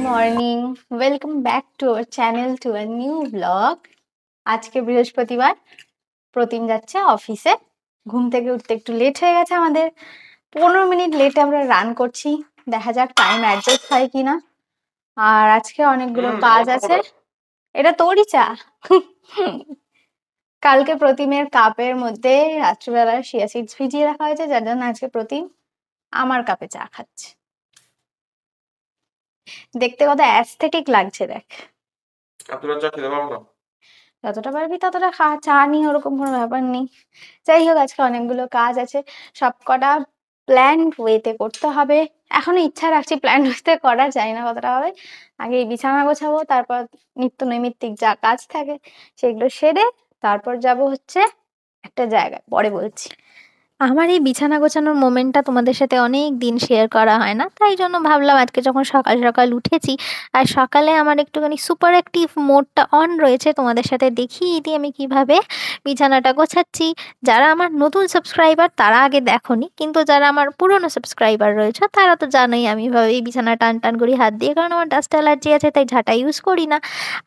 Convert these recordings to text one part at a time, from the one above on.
Morning, welcome back to our channel to a new blog. আজকে বৃহস্পতিবার, প্রতিম যাচ্ছে অফিসে। ঘুম থেকে উঠতে একটু লেট হয়ে গেছে আমাদের, 15 মিনিট লেটে আমরা রান করছি। দেখা যাক টাইম অ্যাডজাস্ট হয় কিনা। আর আজকে অনেকগুলো কাজ আছে। এটা তোরই চা? কালকে প্রতিমের কাপের মধ্যে রাত্রিবেলা চিয়া সিডস ভিজিয়ে রাখা হয়েছে, যার জন্য আজকে প্রতিম আমার কাপে চা খাচ্ছে। দেখতে কত অ্যাস্থেটিক লাগছে দেখ। যতটা পারবি ততটা খা, চা নিয়ে ওরকম কোনো ব্যাপার নেই। যাই হোক, আজকে অনেকগুলো কাজ আছে, সবকটা প্ল্যান ওয়েতে করতে হবে। এখনো ইচ্ছা রাখছি প্ল্যান ওয়েতে করা, যায় না কতটা হবে। আগে এই বিছানা গোছাবো, তারপর নিত্য নৈমিত্তিক যা কাজ থাকে সেগুলো সেরে তারপর যাব হচ্ছে একটা জায়গায়, পরে বলছি। আমার এই বিছানা গোছানোর মোমেন্টটা তোমাদের সাথে অনেক দিন শেয়ার করা হয় না, তাই জন্য ভাবলাম আজকে যখন সকাল সকাল উঠেছি আর সকালে আমার একটুখানি সুপার অ্যাক্টিভ মোডটা অন রয়েছে, তোমাদের সাথে দেখিয়ে দিই আমি কিভাবে বিছানাটা গোছাচ্ছি। যারা আমার নতুন সাবস্ক্রাইবার তারা আগে দেখোনি, কিন্তু যারা আমার পুরনো সাবস্ক্রাইবার রয়েছে তারা তো জানোই আমি এভাবে এই বিছানা টান টান করি হাত দিয়ে, কারণ আমার ডাস্ট অ্যালার্জি আছে, তাই ঝাঁটা ইউজ করি না।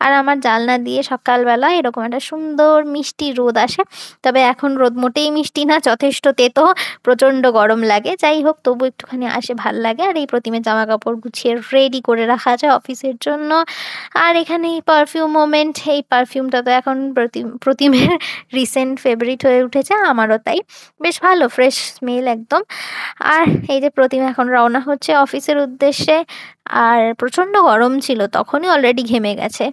আর আমার জানলা দিয়ে সকালবেলা এরকম একটা সুন্দর মিষ্টি রোদ আসে, তবে এখন রোদ মোটেই মিষ্টি না, যথেষ্ট তেতো, প্রচণ্ড গরম লাগে। যাই হোক, তবু একটুখানি আসে ভাল লাগে। আর এই প্রতিমের জামা কাপড় গুছিয়ে রেডি করে রাখা আছে অফিসের জন্য। আর এখানে এই পারফিউম মোমেন্ট, এই পারফিউমটা তো এখন প্রতিমের রিসেন্ট ফেভারিট হয়ে উঠেছে, আমারও তাই। বেশ ভালো ফ্রেশ স্মেল একদম। আর এই যে প্রতিমা এখন রওনা হচ্ছে অফিসের উদ্দেশ্যে। আর প্রচণ্ড গরম ছিল, তখনই অলরেডি ঘেমে গেছে।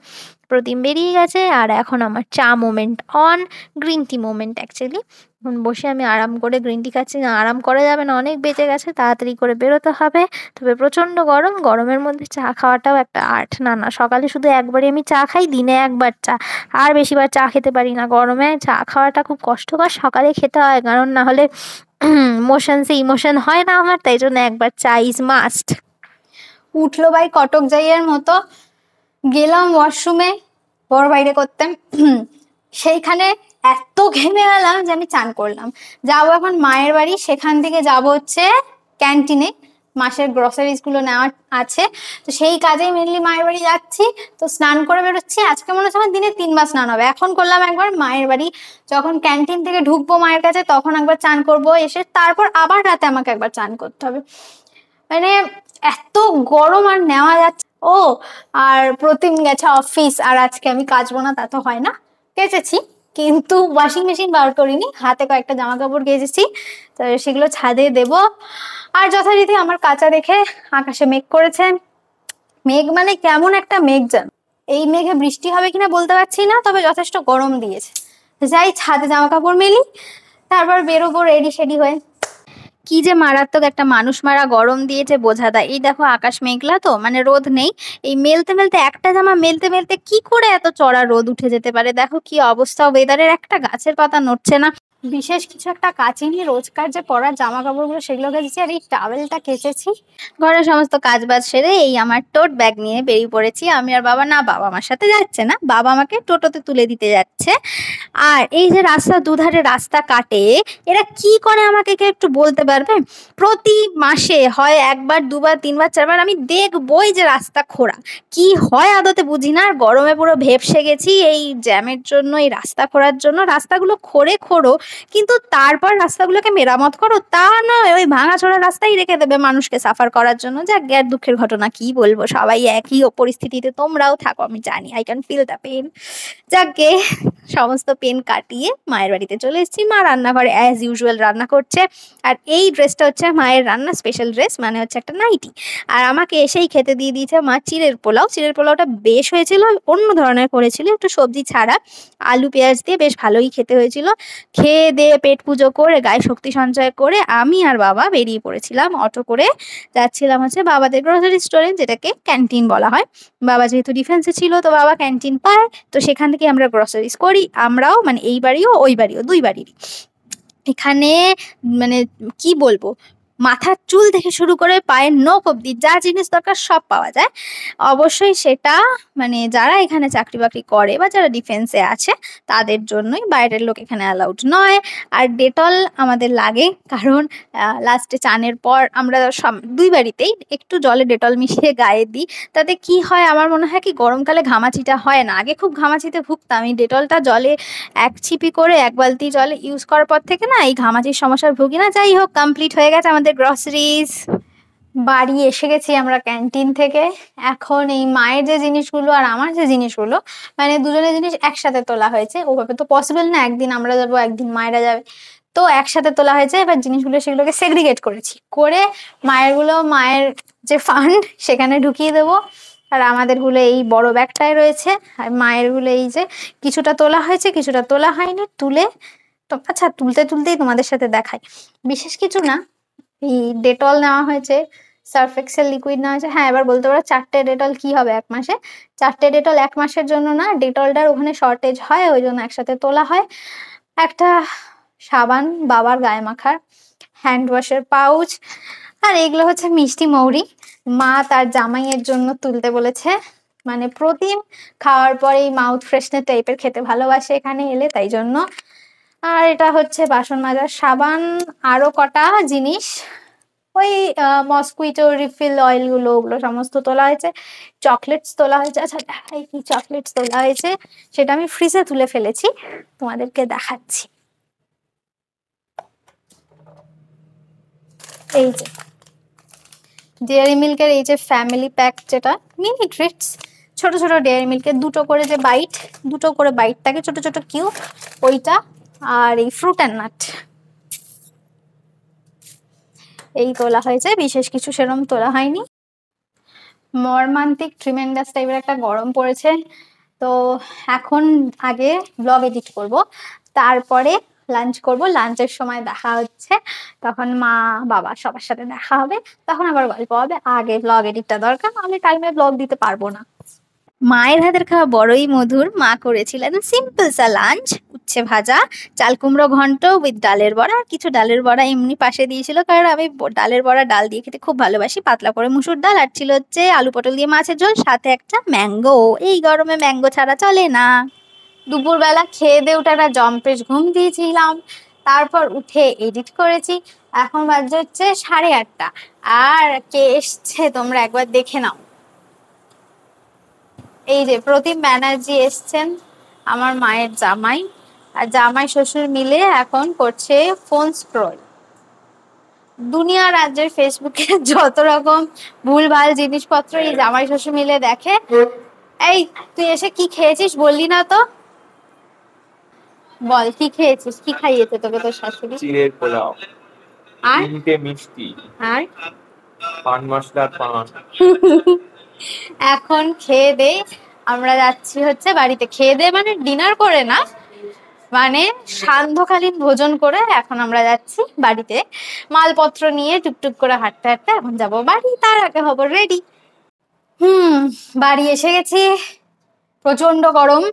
প্রতিম বেরিয়ে গেছে আর এখন আমার চা moment on, green tea moment actually. এখন বসে আমি আরাম করে গ্রিন টি খাচ্ছি। না, আরাম করা যাবে না, অনেক বেজে গেছে, তাড়াতাড়ি করে বেরোতে হবে। তবে প্রচণ্ড গরম, গরমের মধ্যে চা খাওয়াটাও একটা আর্ট। না না, সকালে শুধু একবারই আমি চা খাই, দিনে একবার চা, আর বেশিবার চা খেতে পারি না। গরমে চা খাওয়াটা খুব কষ্টকর, সকালে খেতে হয়, কারণ না হলে মোশনসে ইমোশন হয় না আমার, তাই জন্য একবার চা ইজ মাস্ট। উঠলো ভাই কটক যাইয়ের মতো, গেলাম ওয়াশরুমে, বড় বাইরে করতে। সেইখানে এত ঘেমে গেলাম যে আমি চান করলাম। যাবো এখন মায়ের বাড়ি, সেখান থেকে যাব হচ্ছে ক্যান্টিনে, মাসের গ্রসারিজ গুলো নেওয়ার আছে, তো সেই কাজেই মেনলি মায়ের বাড়ি যাচ্ছি। তো স্নান করে বেরোচ্ছি, আজকে মনে হচ্ছে আমার দিনে 3বার স্নান হবে। এখন করলাম একবার, মায়ের বাড়ি যখন ক্যান্টিন থেকে ঢুকবো মায়ের কাছে তখন একবার চান করব, এসে তারপর আবার রাতে আমাকে একবার চান করতে হবে। মানে এত গরম আর নেওয়া যাচ্ছে। ও, আর প্রতিম গেছে অফিস, আর আজকে আমি কাচবো না তা তো হয় না, কেচেছি কিন্তু ওয়াশিং মেশিন বার করিনি, হাতে কয়েকটা জামা কাপড় কেচেছি, তো সেগুলো ছাদে দেব। আর যথারীতি আমার কাচা দেখে আকাশে মেঘ করেছে। মেঘ মানে কেমন একটা মেঘ জানো, এই মেঘে বৃষ্টি হবে কিনা বলতে পারছি না, তবে যথেষ্ট গরম দিয়েছে। যাই ছাদে জামা কাপড় মেলি, তারপর বেরোবো রেডি সেডি হয়ে। কি যে মারাত্মক একটা মানুষ মারা গরম দিয়েছে বোঝা যায়। এই দেখো আকাশ মেঘলা, তো মানে রোদ নেই। এই মেলতে মেলতে একটা জামা মেলতে মেলতে কি করে এত চড়া রোদ উঠে যেতে পারে, দেখো কি অবস্থা ওয়েদারের, একটা গাছের পাতা নড়ছে না। বিশেষ কিছু একটা কাচিনি, রোজকার যে পরার জামা কাপড়গুলো সেগুলো কেচেছি, আর এই টাওয়েলটা কেচেছি। ঘরের সমস্ত কাজ বাজ সেরে এই আমার টোট ব্যাগ নিয়ে বেরিয়ে পড়েছি আমি আর বাবা। না, বাবা আমার সাথে যাচ্ছে না, বাবা আমাকে টোটোতে তুলে দিতে যাচ্ছে। আর এই যে রাস্তার দুধারে রাস্তা কাটে, এরা কি করে আমাকে কে একটু বলতে পারবে? প্রতি মাসে হয় একবার, দুবার, তিনবার, চারবার আমি দেখবই যে রাস্তা খোঁড়া। কি হয় আদতে বুঝি না। আর গরমে পুরো ভেপসে গেছি এই জ্যামের জন্য, এই রাস্তা খোঁড়ার জন্য। রাস্তাগুলো খোঁড়ো, কিন্তু তারপর রাস্তাগুলোকে মেরামত করো তা নয়, ওই ভাঙাচোরা রাস্তাই রেখে দেবে মানুষকে সাফার করার জন্য। যাক গে, দুঃখের ঘটনা, কি বলবো, সবাই একই পরিস্থিতিতে তোমরাও থাকো, আমি জানি, I can feel the pain. যাক গে, সমস্ত পেন কাটিয়ে মায়ের বাড়িতে চলে এসেছি। মা রান্নাঘরে অ্যাজ ইউজুয়াল রান্না করছে। আর এই ড্রেসটা হচ্ছে মায়ের রান্না স্পেশাল ড্রেস, মানে হচ্ছে একটা নাইটি। আর আমাকে এসেই খেতে দিয়ে দিয়েছে মা চিড়ের পোলাও। চিড়ের পোলাওটা বেশ হয়েছিল, অন্য ধরনের করেছিল, একটু সবজি ছাড়া, আলু পেঁয়াজ দিয়ে বেশ ভালোই খেতে হয়েছিল। খেয়ে দিয়ে পেট পুজো করে গায়ে শক্তি সঞ্চয় করে আমি আর বাবা বেরিয়ে পড়েছিলাম অটো করে। যাচ্ছিলাম হচ্ছে বাবাদের গ্রোসারি স্টোরে, যেটাকে ক্যান্টিন বলা হয়। বাবা যেহেতু ডিফেন্সে ছিল, তো বাবা ক্যান্টিন পায়, তো সেখান থেকে আমরা গ্রসারিজ করি। আমরাও, মানে এই বাড়িও ওই বাড়িও, দুই বাড়িরই। এখানে মানে কি বলবো, মাথার চুল থেকে শুরু করে পায়ের নখ অব্দি যা জিনিস দরকার সব পাওয়া যায়। অবশ্যই সেটা মানে যারা এখানে চাকরি বাকরি করে বা যারা ডিফেন্সে আছে তাদের জন্যই, বাইরের লোক এখানে অ্যালাউড নয়। আর ডেটল আমাদের লাগে, কারণ লাস্টে চানের পর আমরা দুই বাড়িতেই একটু জলে ডেটল মিশিয়ে গায়ে দিই। তাতে কি হয় আমার মনে হয় কি গরমকালে ঘামাচিটা হয় না। আগে খুব ঘামাচিতে ভুগতাম, এই ডেটলটা জলে এক ছিপি করে এক বালতি জলে ইউজ করার পর থেকে না এই ঘামাচির সমস্যার ভুগি না। যাই হোক, কমপ্লিট হয়ে গেছে আমাদের গ্রসারিজ। বাড়ি এসে গেছি আমরা ক্যান্টিন থেকে। এখন এই মায়ের যে জিনিসগুলো আর আমার যে জিনিসগুলো, মানে দুজনের জিনিস একসাথে তোলা হয়েছে। ওভাবে তো পসিবল না, একদিন আমরা যাবো একদিন মায়েরা যাবে, তো একসাথে তোলা হয়েছে। এবার জিনিসগুলো সেগুলোকে সেগ্রিগেট করেছি, করে মায়েরগুলো মায়ের যে ফান্ড সেখানে ঢুকিয়ে দেবো, আর আমাদেরগুলো এই বড় ব্যাগটায় রয়েছে। আর মায়েরগুলো এই যে কিছুটা তোলা হয়েছে কিছুটা তোলা হয়নি, তুলে তো আচ্ছা তুলতে তুলতেই তোমাদের সাথে দেখাই। বিশেষ কিছু না, এই ডেটল নেওয়া হয়েছে, সার্ফ এক্সেল লিকুইড নেওয়া হয়েছে। হ্যাঁ, এবার বলতে পারো 4টে ডেটল কি হবে 1 মাসে? 4টে ডেটল 1 মাসের জন্য না, ডেটলটার ওখানে শর্টেজ হয়, ওই জন্য একসাথে তোলা হয়। একটা সাবান বাবার গায়ে মাখার, হ্যান্ড ওয়াশের পাউচ, আর এগুলো হচ্ছে মিষ্টি মৌরি। মা তার জামাইয়ের জন্য তুলতে বলেছে, মানে প্রতিম খাওয়ার পরে এই মাউথ ফ্রেশনার টাইপের খেতে ভালোবাসে এখানে এলে, তাই জন্য। আর এটা হচ্ছে বাসন মাজার সাবান, আরো কটা জিনিস, ওই মসকুইটো রিফিল অয়েল গুলো, ওগুলো সমস্ত তোলা হয়েছে। চকলেটস তোলা হয়েছে। আচ্ছা দেখাই কি চকলেটস তোলা হয়েছে, সেটা আমি ফ্রিজে তুলে ফেলেছি, তোমাদেরকে দেখাচ্ছি। এই যে ডেয়ারি মিল্কের এই যে ফ্যামিলি প্যাক, যেটা মিনি ট্রিটস, ছোট ছোট ডেয়ারি মিল্কের দুটো করে যে বাইট, দুটো করে বাইট থাকে ছোট ছোট কিউব, ওইটা। আর এই ফ্রুট অ্যান্ড নাট, এই তোলা হয়েছে। বিশেষ কিছু সেরম তোলা হয়নি। মর্মান্তিক ট্রিমেন্ডাস টাইপের একটা গরম পড়েছে, তো এখন আগে ব্লগ এডিট করব, তারপরে লাঞ্চ করব। লাঞ্চের সময় দেখা হচ্ছে, তখন মা বাবা সবার সাথে দেখা হবে, তখন আবার গল্প হবে। আগে ব্লগ এডিটটা দরকার, নাহলে টাইমে ব্লগ দিতে পারবো না। মায়ের হাতের খাওয়া বড়ই মধুর। মা করেছিলেন সিম্পল সা লাঞ্চ, উচ্ছে ভাজা, চাল কুমড়ো ঘন্ট উইথ ডালের বড়া, আর কিছু ডালের বড়া এমনি পাশে দিয়েছিল, কারণ আমি ডালের বড়া ডাল দিয়ে খেতে খুব ভালোবাসি, পাতলা করে মুসুর ডাল। আর ছিল হচ্ছে আলু পটল দিয়ে মাছের ঝোল, সাথে একটা ম্যাঙ্গো। এই গরমে ম্যাঙ্গো ছাড়া চলে না। দুপুরবেলা খেয়ে দিয়ে উঠে একটা জম্পেশ ঘুম দিয়েছিলাম, তারপর উঠে এডিট করেছি। এখন বাজে হচ্ছে 8:30, আর কে এসছে তোমরা একবার দেখে নাও। এই যে প্রতিম ব্যানার্জি এসছেন, আমার মায়ের জামাই, আর জামাই শ্বশুর মিলে এখন করছে ফোন স্ক্রল। দুনিয়া রাজ্যের ফেসবুকে যত রকম ভুলভাল জিনিসপত্র এই জামাই শ্বশুর মিলে দেখে। এই তুই এসে কি খেয়েছিস বললি না তো, বল কি খেয়েছিস, কি খাইয়েছে তোকে তোর শাশুড়ি? চিড়ের পোলাও, আর 3টে মিষ্টি, আর পান মশলার পান। এখন খেয়ে দে আমরা যাচ্ছি হচ্ছে বাড়িতে। খেয়ে দে মানে ডিনার করে না, মানে সান্ধ্যকালীন ভোজন করে এখন আমরা যাচ্ছি বাড়িতে, মালপত্র নিয়ে টুকটুক করে হাঁটতে হাঁটতে এখন যাবো বাড়ি, তার আগে হবো রেডি। বাড়ি এসে গেছি, প্রচন্ড গরম।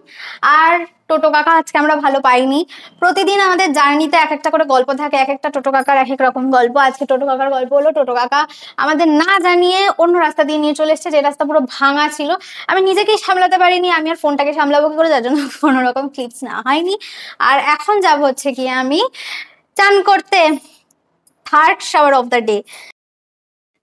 আর টোটো কাকা আজকে আমরা ভালো পাইনি। প্রতিদিন আমাদের জার্নিতে এক একটা করে গল্প থাকে, এক একটা টোটো কাকার এক এক রকম গল্প। আজকে টোটো কাকার গল্প হলো, টোটো কাকা আমাদের না জানিয়ে অন্য রাস্তা দিয়ে নিয়ে চলে এসেছে, যে রাস্তা পুরো ভাঙা ছিল। আমি নিজেকেই সামলাতে পারিনি, আমি আর ফোনটাকে সামলাবো কি করে, যার জন্য কোনো রকম ক্লিপস নেওয়া হয়নি। আর এখন যাব হচ্ছে কি আমি চান করতে, third shower of the day.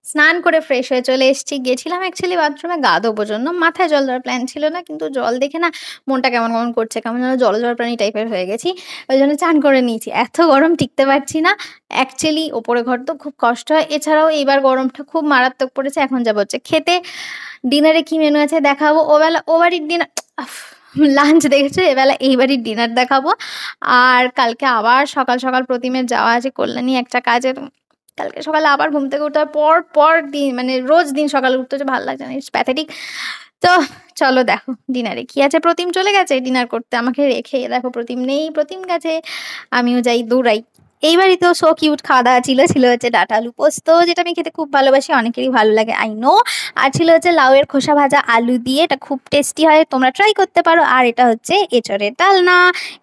স্নান করে ফ্রেশ হয়ে চলে এসেছি। গেছিলাম অ্যাকচুয়ালি বাথরুমে গা ধোবো জন্য, মাথায় জল দেওয়ার প্ল্যান ছিল না, কিন্তু জল দেখে না মনটা কেমন কেমন করছে, কেমন যেন জলজল প্রাণী টাইপের হয়ে গেছি, ওই জন্য চান করে নিয়েছি। এত গরম টিকতে পারছি না অ্যাকচুয়ালি, ওপরে ঘর তো খুব কষ্ট হয়। এছাড়াও এইবার গরমটা খুব মারাত্মক পড়েছে। এখন যাবো হচ্ছে খেতে। ডিনারে কি মেনু আছে দেখাবো, ও বাড়ির ডিনার লাঞ্চ দেখেছো, এবেলা এই বাড়ির ডিনার দেখাবো। আর কালকে আবার সকাল সকাল প্রতিমের যাওয়া আছে কল্যাণী একটা কাজের, কালকে সকালে আবার ঘুম থেকে উঠতে হয় পর দিন, মানে রোজ দিন সকালে উঠতে হচ্ছে, ভালো লাগছে না, ইটস প্যাথেটিক। তো চলো দেখো ডিনারে কি আছে। প্রতিম চলে গেছে ডিনার করতে আমাকে রেখে, দেখো প্রতিম নেই, প্রতিম গেছে, আমিও যাই দৌড়াই। এই বাড়িতেও সো কিউট খাওয়া দাওয়া ছিল। ছিল হচ্ছে ডাঁটা আলু পোস্ত, যেটা আমি খেতে খুব ভালোবাসি, অনেকেরই ভালো লাগে আই নো। আর ছিল হচ্ছে লাউয়ের খোসা ভাজা আলু দিয়ে, এটা খুব টেস্টি হয়, তোমরা ট্রাই করতে পারো। আর এটা হচ্ছে এঁচড়ের ডালনা।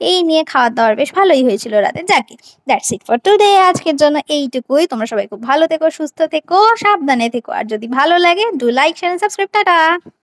এই নিয়ে খাওয়া দাওয়ার বেশ ভালোই হয়েছিল রাতে। যাকে, দ্যাটস ইট ফর টুডে। আজকের জন্য এইটুকুই। তোমরা সবাই খুব ভালো থেকো, সুস্থ থেকো, সাবধানে থেকো। আর যদি ভালো লাগে do like share subscribe. Tata.